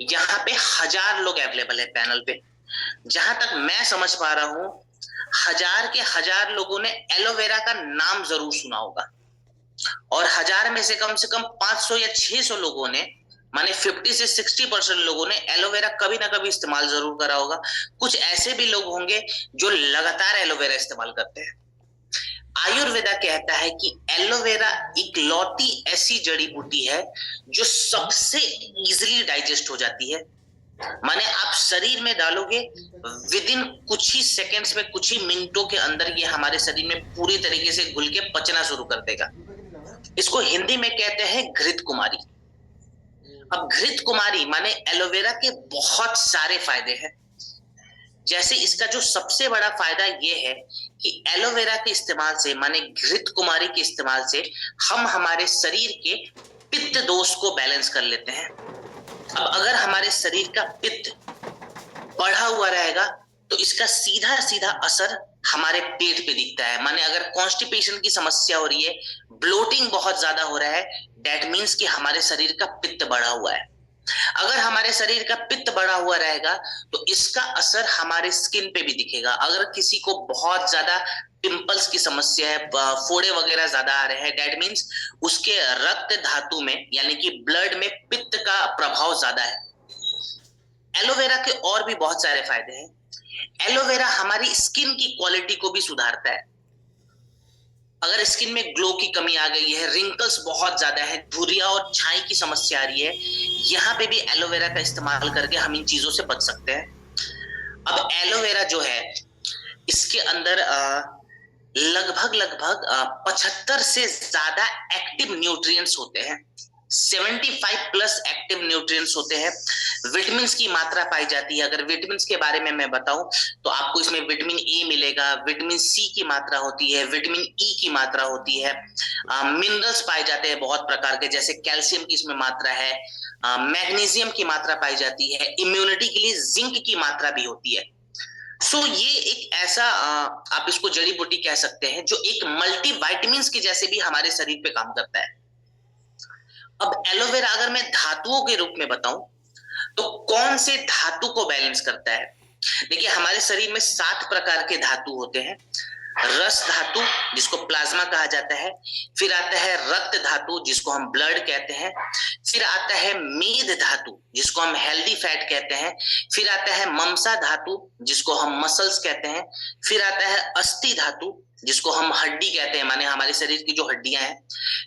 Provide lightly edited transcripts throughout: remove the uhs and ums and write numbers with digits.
यहाँ पे 1000 लोग अवेलेबल है पैनल पे। जहां तक मैं समझ पा रहा हूं, 1000 के 1000 लोगों ने एलोवेरा का नाम जरूर सुना होगा, और 1000 में से कम 500 या 600 लोगों ने, माने 50 से 60% लोगों ने एलोवेरा कभी ना कभी इस्तेमाल जरूर करा होगा। कुछ ऐसे भी लोग होंगे जो लगातार एलोवेरा इस्तेमाल करते हैं। आयुर्वेदा कहता है कि एलोवेरा इकलौती ऐसी जड़ी बूटी है जो सबसे इजीली डाइजेस्ट हो जाती है। माने आप शरीर में डालोगे, विद इन कुछ ही सेकंड्स में, कुछ ही मिनटों के अंदर ये हमारे शरीर में पूरी तरीके से घुल के पचना शुरू कर देगा। इसको हिंदी में कहते हैं घृत कुमारी। अब घृत कुमारी माने एलोवेरा के बहुत सारे फायदे हैं। जैसे इसका जो सबसे बड़ा फायदा ये है कि एलोवेरा के इस्तेमाल से, माने घृत कुमारी के इस्तेमाल से, हम हमारे शरीर के पित्त दोष को बैलेंस कर लेते हैं। अब अगर हमारे शरीर का पित्त बढ़ा हुआ रहेगा तो इसका सीधा सीधा असर हमारे पेट पे दिखता है। माने अगर कॉन्स्टिपेशन की समस्या हो रही है, ब्लोटिंग बहुत ज्यादा हो रहा है, दैट मीन्स कि हमारे शरीर का पित्त बढ़ा हुआ है। अगर हमारे शरीर का पित्त बढ़ा हुआ रहेगा तो इसका असर हमारे स्किन पे भी दिखेगा। अगर किसी को बहुत ज्यादा पिंपल्स की समस्या है, फोड़े वगैरह ज्यादा आ रहे हैं, दैट मीन्स उसके रक्त धातु में, यानी कि ब्लड में पित्त का प्रभाव ज्यादा है। एलोवेरा के और भी बहुत सारे फायदे हैं। एलोवेरा हमारी स्किन की क्वालिटी को भी सुधारता है। अगर स्किन में ग्लो की कमी आ गई है, रिंकल्स बहुत ज्यादा है, धुरिया और छाई की समस्या आ रही है, यहाँ पे भी एलोवेरा का इस्तेमाल करके हम इन चीजों से बच सकते हैं। अब एलोवेरा जो है, इसके अंदर लगभग 75 से ज्यादा एक्टिव न्यूट्रिएंट्स होते हैं। 75 प्लस एक्टिव न्यूट्रिएंट्स होते हैं। विटामिन की मात्रा पाई जाती है। अगर विटामिन के बारे में मैं बताऊं तो आपको इसमें विटामिन ए मिलेगा, विटामिन सी की मात्रा होती है, विटामिन ई की मात्रा होती है, मिनरल्स पाए जाते हैं बहुत प्रकार के, जैसे कैल्शियम की इसमें मात्रा है, मैग्नीशियम की मात्रा पाई जाती है, इम्यूनिटी के लिए जिंक की मात्रा भी होती है। सो ये एक ऐसा आप इसको जड़ी बूटी कह सकते हैं जो एक मल्टी वाइटामिन के जैसे भी हमारे शरीर पे काम करता है। अब एलोवेरा अगर मैं धातुओं के रूप में बताऊं तो कौन से धातु को बैलेंस करता है? देखिए, हमारे शरीर में 7 प्रकार के धातु होते हैं। रस धातु, जिसको प्लाज्मा कहा जाता है, फिर आता है रक्त धातु, जिसको हम ब्लड कहते हैं, फिर आता है मेद धातु, जिसको हम हेल्दी फैट कहते हैं, फिर आता है ममसा धातु, जिसको हम मसल्स कहते हैं, फिर आता है अस्थि धातु, जिसको हम हड्डी कहते हैं, माने हमारे शरीर की जो हड्डियां हैं,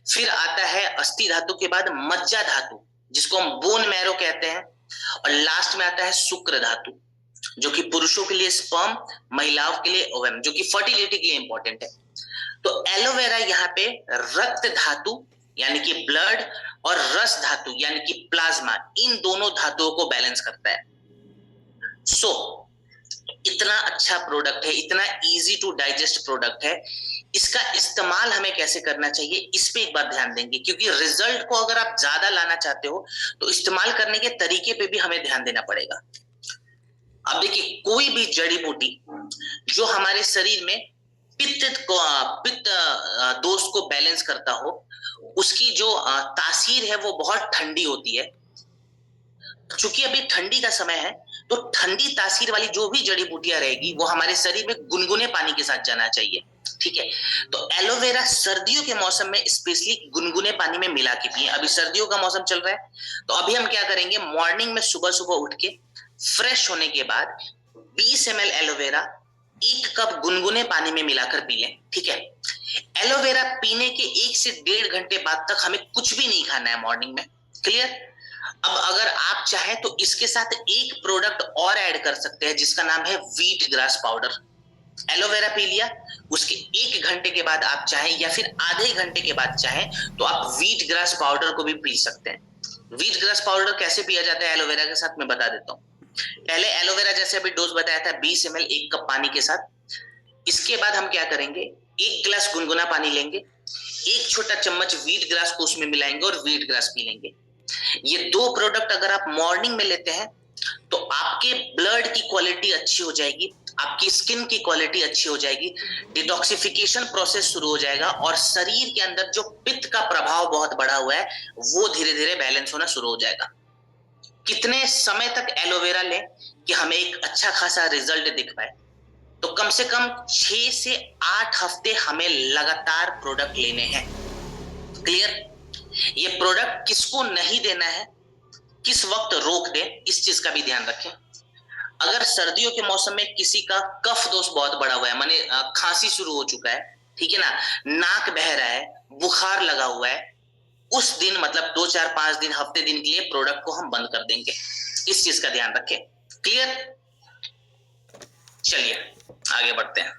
फिर आता है अस्थि धातु के बाद मज्जा धातु, जिसको हम बोन मैरो कहते हैं, और लास्ट में आता है शुक्र धातु, जो कि पुरुषों के लिए स्पर्म, महिलाओं के लिए ओवम, जो कि फर्टिलिटी के लिए इंपॉर्टेंट है। तो एलोवेरा यहाँ पे रक्त धातु यानी कि ब्लड और रस धातु यानी कि प्लाज्मा, इन दोनों धातुओं को बैलेंस करता है। सो इतना अच्छा प्रोडक्ट है, इतना इजी टू डाइजेस्ट प्रोडक्ट है, इसका इस्तेमाल हमें कैसे करना चाहिए इस पे एक बार ध्यान देंगे, क्योंकि रिजल्ट को अगर आप ज्यादा लाना चाहते हो तो इस्तेमाल करने के तरीके पे भी हमें ध्यान देना पड़ेगा। अब देखिए, कोई भी जड़ी बूटी जो हमारे शरीर में पित्त दोष को बैलेंस करता हो, उसकी जो तासीर है वो बहुत ठंडी होती है। चूंकि अभी ठंडी का समय है तो ठंडी तासीर वाली जो भी जड़ी बूटियां रहेगी वो हमारे शरीर में गुनगुने पानी के साथ जाना चाहिए। ठीक है, तो एलोवेरा सर्दियों के मौसम में स्पेशली गुनगुने पानी में मिला के पिए। अभी सर्दियों का मौसम चल रहा है, तो अभी हम क्या करेंगे, मॉर्निंग में सुबह सुबह उठ के फ्रेश होने के बाद 20 ml एलोवेरा 1 कप गुनगुने पानी में मिलाकर पी लें। ठीक है, एलोवेरा पीने के 1 से 1.5 घंटे बाद तक हमें कुछ भी नहीं खाना है मॉर्निंग में। क्लियर? अब अगर आप चाहें तो इसके साथ एक प्रोडक्ट और ऐड कर सकते हैं जिसका नाम है wheat grass powder. Aloe vera P लिया, उसके 1 घंटे के बाद आप चाहें या फिर आधे घंटे के बाद चाहें तो आप व्हीट ग्रास पाउडर को भी पी सकते हैं। व्हीट ग्रास पाउडर कैसे पिया जाता है एलोवेरा के साथ, मैं बता देता हूँ। पहले एलोवेरा जैसे अभी डोज बताया था 20 ml 1 कप पानी के साथ। इसके बाद हम क्या करेंगे, 1 गिलास गुनगुना पानी लेंगे, 1 छोटा चम्मच व्हीट ग्रास को उसमें मिलाएंगे और व्हीट ग्रास पी लेंगे। ये 2 प्रोडक्ट अगर आप मॉर्निंग में लेते हैं तो आपके ब्लड की क्वालिटी अच्छी हो जाएगी, आपकी स्किन की क्वालिटी अच्छी हो जाएगी, डिटॉक्सिफिकेशन प्रोसेस शुरू हो जाएगा और शरीर के अंदर जो पित्त का प्रभाव बहुत बढ़ा हुआ है वो धीरे धीरे बैलेंस होना शुरू हो जाएगा। कितने समय तक एलोवेरा लें कि हमें एक अच्छा खासा रिजल्ट दिख पाए? तो कम से कम 6 से 8 हफ्ते हमें लगातार प्रोडक्ट लेने हैं। क्लियर? ये प्रोडक्ट किसको नहीं देना है, किस वक्त रोक दें, इस चीज का भी ध्यान रखें। अगर सर्दियों के मौसम में किसी का कफ दोष बहुत बड़ा हुआ है, माने खांसी शुरू हो चुका है, ठीक है ना, नाक बह रहा है, बुखार लगा हुआ है, उस दिन मतलब 2 4 5 दिन हफ्ते दिन के लिए प्रोडक्ट को हम बंद कर देंगे। इस चीज का ध्यान रखें। क्लियर? चलिए आगे बढ़ते हैं।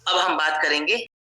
अब हम बात करेंगे